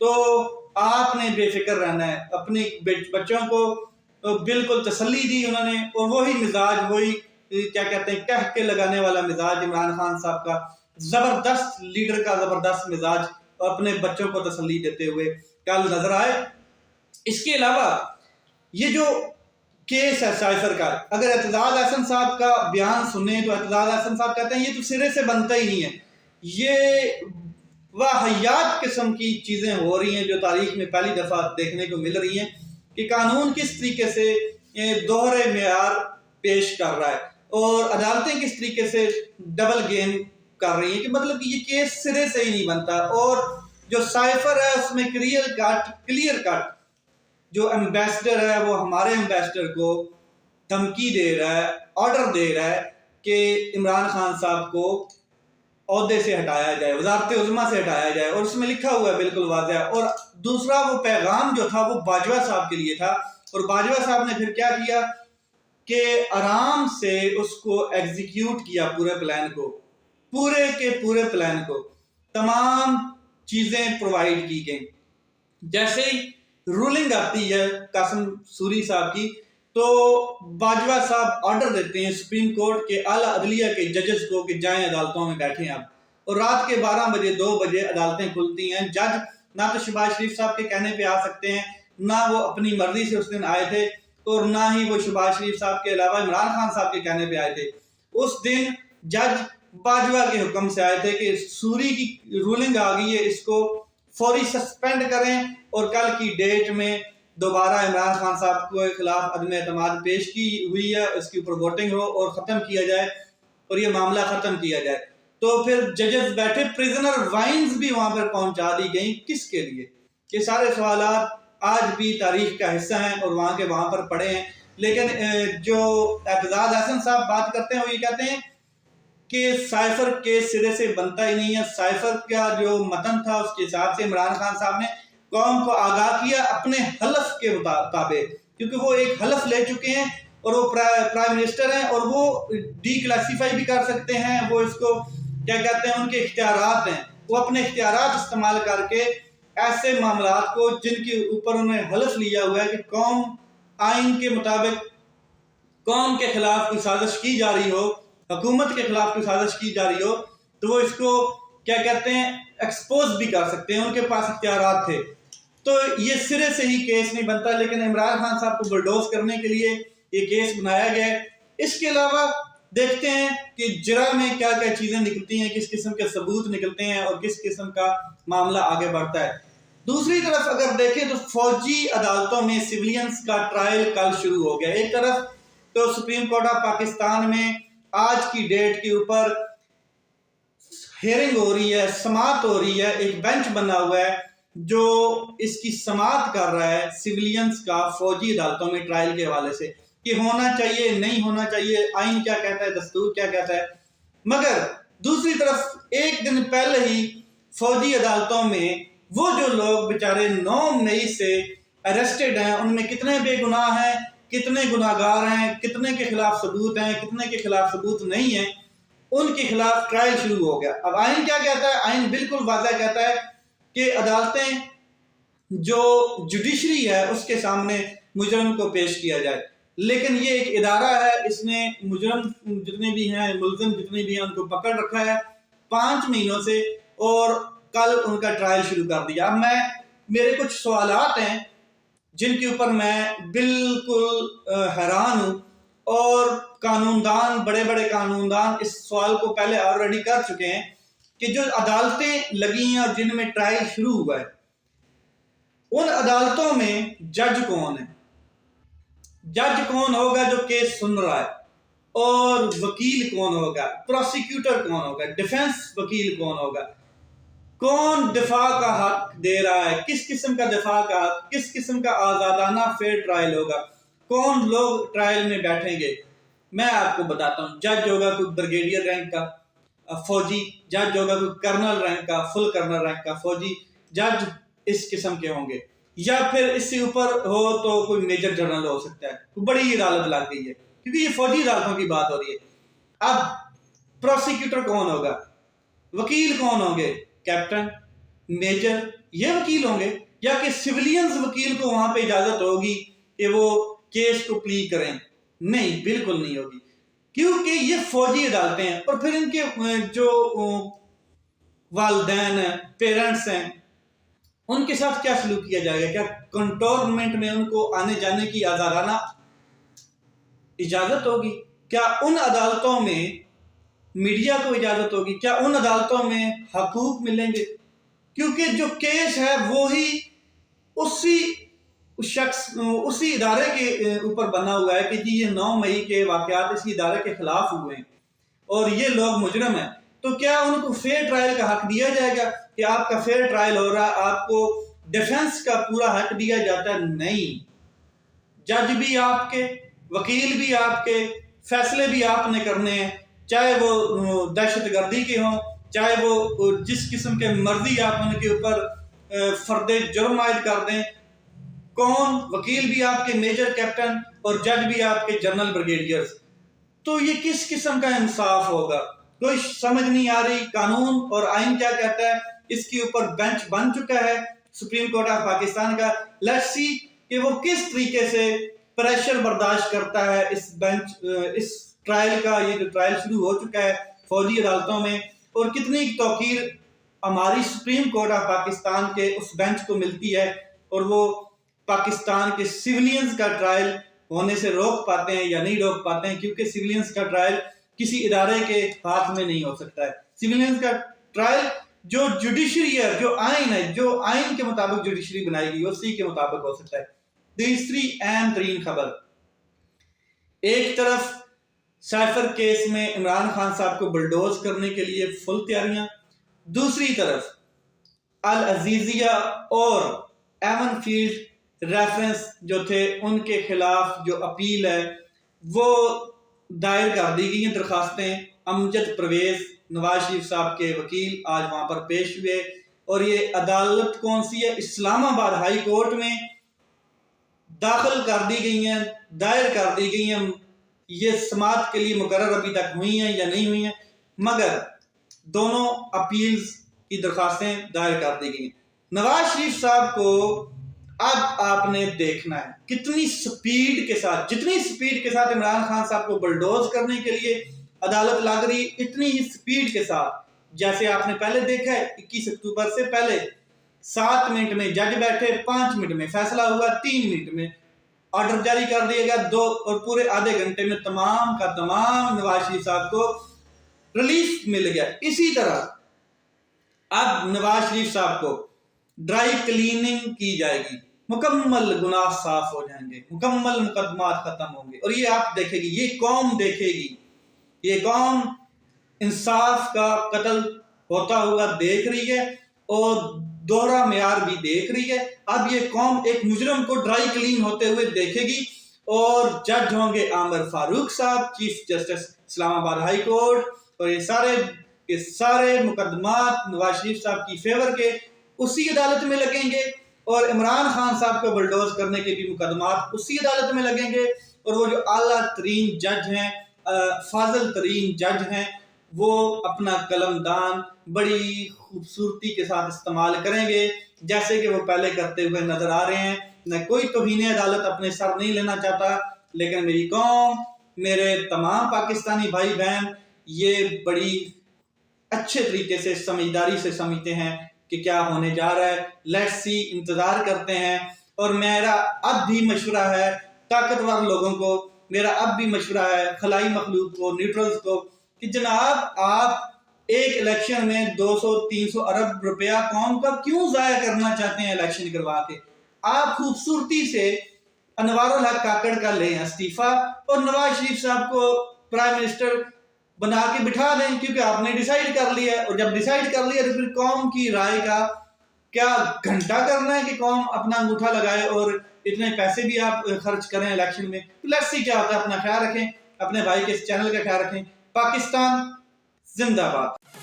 تو آپ نے بے فکر رہنا ہے. اپنے بچوں کو بالکل تسلی دی انہوں نے, اور وہی مزاج, وہی کیا کہتے ہیں کہہ کے لگانے والا مزاج عمران خان صاحب کا, زبردست لیڈر کا زبردست مزاج, اپنے بچوں کو تسلی دیتے ہوئے کل نظر آئے. اس کے علاوہ یہ جو کیس ہے سائفر کا, اگر اعتزاز احسن صاحب کا بیان سنیں تو اعتزاز احسن صاحب کہتے ہیں یہ تو سرے سے بنتا ہی نہیں ہے, یہ واہیات قسم کی چیزیں ہو رہی ہیں جو تاریخ میں پہلی دفعہ دیکھنے کو مل رہی ہیں کہ قانون کس طریقے سے دوہرے معیار پیش کر رہا ہے اور عدالتیں کس طریقے سے ڈبل گیم کر رہی ہیں, کہ مطلب کہ یہ کیس سرے سے ہی نہیں بنتا. اور جو سائفر ہے اس میں کلیئر کٹ جو ایمبیسڈر ہے وہ ہمارے ایمبیسڈر کو دھمکی دے رہا ہے, آرڈر دے رہا ہے کہ عمران خان صاحب کو عہدے سے ہٹایا جائے, وزارت عظمیٰ سے ہٹایا جائے, اور اس میں لکھا ہوا ہے بالکل واضح. اور دوسرا وہ پیغام جو تھا وہ باجوہ صاحب کے لیے تھا, اور باجوہ صاحب نے پھر کیا کیا کہ آرام سے اس کو ایگزیکیوٹ کیا, پورے کے پورے پلان کو تمام چیزیں پرووائڈ کی گئیں. جیسے ہی رولنگ آتی ہے قاسم سوری صاحب کی تو باجوہ صاحب آرڈر دیتے ہیں سپریم کورٹ کے اعلیٰ عدلیہ کے ججز کو کہ جائیں عدالتوں میں بیٹھیں آپ, اور رات کے 12 بجے 2 بجے عدالتیں کھلتی ہیں. جج نہ تو شہباز شریف صاحب کے کہنے پہ آ سکتے ہیں, نہ وہ اپنی مرضی سے اس دن آئے تھے, اور نہ ہی وہ شہباز شریف صاحب کے علاوہ عمران خان صاحب کے کہنے پہ آئے تھے. اس دن جج باجوہ کے حکم سے آئے تھے کہ سوری کی رولنگ آ گئی ہے, اس کو فوری سسپینڈ کریں, اور کل کی ڈیٹ میں دوبارہ عمران خان صاحب کے خلاف عدم اعتماد پیش کی ہوئی ہے, اس کے اوپر ووٹنگ ہو اور ختم کیا جائے, اور یہ معاملہ ختم کیا جائے. تو پھر ججز بیٹھے, پریزنر وائنز بھی وہاں پر پہنچا دی گئیں. کس کے لیے؟ یہ سارے سوالات آج بھی تاریخ کا حصہ ہیں اور وہاں کے وہاں پر پڑے ہیں. لیکن جو اعتزاز احسن صاحب بات کرتے ہیں وہ یہ کہتے ہیں کہ سائفر کے سرے سے بنتا ہی نہیں ہے. سائفر کا جو متن تھا اس کے حساب سے عمران خان صاحب نے قوم کو آگاہ کیا اپنے حلف کے مطابق, کیونکہ وہ ایک حلف لے چکے ہیں اور وہ پرائم منسٹر ہیں, اور وہ ڈی کلاسیفائی بھی کر سکتے ہیں. وہ اس کو کیا کہتے ہیں, ان کے اختیارات ہیں, وہ اپنے اختیارات استعمال کر کے ایسے معاملات کو جن کے اوپر انہوں نے حلف لیا ہوا ہے کہ قوم آئین کے مطابق قوم کے خلاف کوئی سازش کی جا رہی ہو, حکومت کے خلاف کوئی سازش کی جا رہی ہو, تو وہ اس کو کیا کہتے ہیں ایکسپوز بھی کر سکتے ہیں, ان کے پاس اختیارات تھے. تو یہ سرے سے ہی کیس نہیں بنتا, لیکن عمران خان صاحب کو بلڈوز کرنے کے لیے یہ کیس بنایا گیا ہے. اس کے علاوہ دیکھتے ہیں کہ جرا میں کیا کیا چیزیں نکلتی ہیں, کس قسم کے ثبوت نکلتے ہیں اور کس قسم کا معاملہ آگے بڑھتا ہے. دوسری طرف اگر دیکھیں تو فوجی عدالتوں میں سیولینز کا ٹرائل کل شروع ہو گیا. ایک طرف تو سپریم کورٹ آف پاکستان میں آج کی ڈیٹ کے اوپر ہیئرنگ ہو رہی ہے, سماعت ہو رہی ہے, ایک بینچ بنا ہوا ہے جو اس کی سماعت کر رہا ہے سیولینز کا فوجی عدالتوں میں ٹرائل کے حوالے سے کہ ہونا چاہیے نہیں ہونا چاہیے, آئین کیا کہتا ہے, دستور کیا کہتا ہے. مگر دوسری طرف ایک دن پہلے ہی فوجی عدالتوں میں وہ جو لوگ بیچارے 9 مئی سے اریسٹڈ ہیں, ان میں کتنے بے گناہ ہیں, کتنے گناہ گار ہیں, کتنے کے خلاف ثبوت ہیں, کتنے کے خلاف ثبوت نہیں ہیں, ان کے خلاف ٹرائل شروع ہو گیا. اب آئین کیا کہتا ہے؟ آئین بالکل واضح کہتا ہے کہ عدالتیں جو جوڈیشری ہے اس کے سامنے مجرم کو پیش کیا جائے. لیکن یہ ایک ادارہ ہے, اس نے مجرم جتنے بھی ہیں, ملزم جتنے بھی ہیں, ان کو پکڑ رکھا ہے 5 مہینوں سے, اور کل ان کا ٹرائل شروع کر دیا. اب میرے کچھ سوالات ہیں جن کے اوپر میں بالکل حیران ہوں, اور قانوندان, بڑے بڑے قانوندان اس سوال کو پہلے آلریڈی کر چکے ہیں کہ جو عدالتیں لگی ہیں اور جن میں ٹرائل شروع ہوا ہے, ان عدالتوں میں جج کون ہے؟ جج کون ہوگا جو کیس سن رہا ہے, اور وکیل کون ہوگا, پروسیکیوٹر کون ہوگا, ڈیفنس وکیل کون ہوگا, کون دفاع کا حق دے رہا ہے, کس قسم کا دفاع کا حق, کس قسم کا آزادانہ فیئر ٹرائل ہوگا, کون لوگ ٹرائل میں بیٹھیں گے. میں آپ کو بتاتا ہوں, جج ہوگا کوئی بریگیڈیئر رینک کا فوجی, جج ہوگا کوئی کرنل رینک کا, فل کرنل رینک کا فوجی, جج اس قسم کے ہوں گے, یا پھر اس سے اوپر ہو تو کوئی میجر جنرل ہو سکتا ہے. بڑی عدالت لگ گئی ہے کیونکہ یہ فوجی عدالتوں کی بات ہو رہی ہے. اب پروسیکیوٹر کون ہوگا, وکیل کون ہوں گے, کیپٹن, میجر, یہ وکیل ہوں گے یا کہ سیولینز وکیل کو وہاں پہ اجازت ہوگی کہ وہ کیس کو پلی کریں؟ نہیں، بالکل نہیں ہوگی، کیونکہ یہ فوجی عدالتیں ہیں، اور پھر ان کے جو والدین ہیں، پیرنٹس ہیں، ان کے ساتھ کیا سلوک کیا جائے گا؟ کیا کنٹونمنٹ میں ان کو آنے جانے کی آزادانہ اجازت ہوگی؟ کیا ان عدالتوں میں میڈیا کو اجازت ہوگی؟ کیا ان عدالتوں میں حقوق ملیں گے؟ کیونکہ جو کیس ہے وہی اسی ادارے کے اوپر بنا ہوا ہے کہ جی یہ 9 مئی کے واقعات اسی ادارے کے خلاف ہوئے ہیں اور یہ لوگ مجرم ہیں، تو کیا ان کو فیئر ٹرائل کا حق دیا جائے گا کہ آپ کا فیئر ٹرائل ہو رہا ہے، آپ کو ڈیفنس کا پورا حق دیا جاتا ہے؟ نہیں، جج بھی آپ کے، وکیل بھی آپ کے، فیصلے بھی آپ نے کرنے ہیں، چاہے وہ دہشت گردی کے ہوں، چاہے وہ جس قسم کے مرضی آپ ان کے اوپر فرد جرم عائد کر دیں۔ کون؟ وکیل بھی آپ کے میجر کیپٹن اور جج بھی آپ کے جنرل بریگیڈیئرز۔ تو یہ کس قسم کا انصاف ہوگا؟ کوئی سمجھ نہیں آ رہی۔ قانون اور آئین کیا کہتا ہے؟ اس کے اوپر بینچ بن چکا ہے سپریم کورٹ آف پاکستان کا۔ لیٹس سی کہ وہ کس طریقے سے پریشر برداشت کرتا ہے اس ٹرائل کا۔ یہ جو ٹرائل شروع ہو چکا ہے فوجی عدالتوں میں، اور کتنی توقیر ہماری سپریم کورٹ آف پاکستان کے اس بینچ کو ملتی ہے، اور وہ پاکستان کے سیولینز کا ٹرائل ہونے سے روک پاتے ہیں یا نہیں روک پاتے ہیں، کیونکہ سیولینز کا ٹرائل کسی ادارے کے ہاتھ میں نہیں ہو سکتا ہے۔ سیولینز کا ٹرائل جو جوڈیشری ہے، جو آئین ہے، جو آئین کے مطابق جوڈیشری بنائی گئی اسی کے مطابق ہو سکتا ہے۔ تیسری اہم ترین خبر، ایک طرف سائفر کیس میں عمران خان صاحب کو بلڈوز کرنے کے لیے فل تیاریاں، دوسری طرف العزیزیہ اور ایون فیلڈ ریفرنس جو تھے ان کے خلاف جو اپیل ہے وہ دائر کر دی گئی ہیں درخواستیں۔ امجد پرویز نواز شریف صاحب کے وکیل آج وہاں پر پیش ہوئے، اور یہ عدالت کون سی ہے؟ اسلام آباد ہائی کورٹ میں داخل کر دی گئی ہیں، دائر کر دی گئی ہیں۔ یہ سماعت کے لیے مقرر ابھی تک ہوئی ہیں یا نہیں ہوئی ہیں، مگر دونوں اپیلز کی درخواستیں دائر کر دی گئی ہیں۔ نواز شریف صاحب کو اب آپ نے دیکھنا ہے کتنی سپیڈ کے ساتھ، جتنی سپیڈ کے ساتھ عمران خان صاحب کو بلڈوز کرنے کے لیے عدالت لگ رہی، اتنی ہی سپیڈ کے ساتھ جیسے آپ نے پہلے دیکھا ہے 21 اکتوبر سے پہلے 7 منٹ میں جج بیٹھے، 5 منٹ میں فیصلہ ہوا، 3 منٹ میں آرڈر جاری کر دیا گیا، 2 اور پورے آدھے گھنٹے میں تمام کا تمام نواز شریف صاحب کو ریلیف مل گیا۔ اسی طرح اب نواز شریف صاحب کو ڈرائی کلیننگ کی جائے گی، مکمل گناہ صاف ہو جائیں گے، مکمل مقدمات ختم ہوں گے، اور یہ آپ دیکھے گی، یہ قوم دیکھے گی، یہ قوم انصاف کا قتل ہوتا ہوا دیکھ رہی ہے اور دوہرا معیار بھی دیکھ رہی ہے۔ اب یہ قوم ایک مجرم کو ڈرائی کلین ہوتے ہوئے دیکھے گی، اور جج ہوں گے عامر فاروق صاحب، چیف جسٹس اسلام آباد ہائی کورٹ، اور یہ سارے مقدمات نواز شریف صاحب کی فیور کے اسی عدالت میں لگیں گے، اور عمران خان صاحب کو بلڈوز کرنے کے بھی مقدمات اسی عدالت میں لگیں گے، اور وہ جو اعلیٰ ترین جج ہیں، فاضل ترین جج ہیں، وہ اپنا قلم دان بڑی خوبصورتی کے ساتھ استعمال کریں گے، جیسے کہ وہ پہلے کرتے ہوئے نظر آ رہے ہیں۔ میں کوئی توہین عدالت اپنے سر نہیں لینا چاہتا، لیکن میری قوم، میرے تمام پاکستانی بھائی بہن یہ بڑی اچھے طریقے سے سمجھداری سے سمجھتے ہیں کہ کیا ہونے جا رہا ہے۔ لیٹس سی، انتظار کرتے ہیں۔ اور میرا اب بھی مشورہ ہے طاقتور لوگوں کو، میرا اب بھی مشورہ ہے خلائی مخلوق کو، نیوٹرلز کو، کہ جناب آپ ایک الیکشن میں 200-300 ارب روپیہ قوم کا کیوں ضائع کرنا چاہتے ہیں الیکشن کروا کے؟ آپ خوبصورتی سے انوار الحق کاکڑ کا لیں استعفیٰ، اور نواز شریف صاحب کو پرائم منسٹر بنا کے بٹھا دیں، کیونکہ آپ نے ڈیسائیڈ کر لیا ہے، اور جب ڈیسائیڈ کر لیا تو پھر قوم کی رائے کا کیا گھنٹا کرنا ہے کہ قوم اپنا انگوٹھا لگائے اور اتنے پیسے بھی آپ خرچ کریں الیکشن میں؟ لیٹس سی کیا ہوتا ہے۔ اپنا خیال رکھیں، اپنے بھائی کے اس چینل کا خیال رکھیں۔ پاکستان زندہ باد۔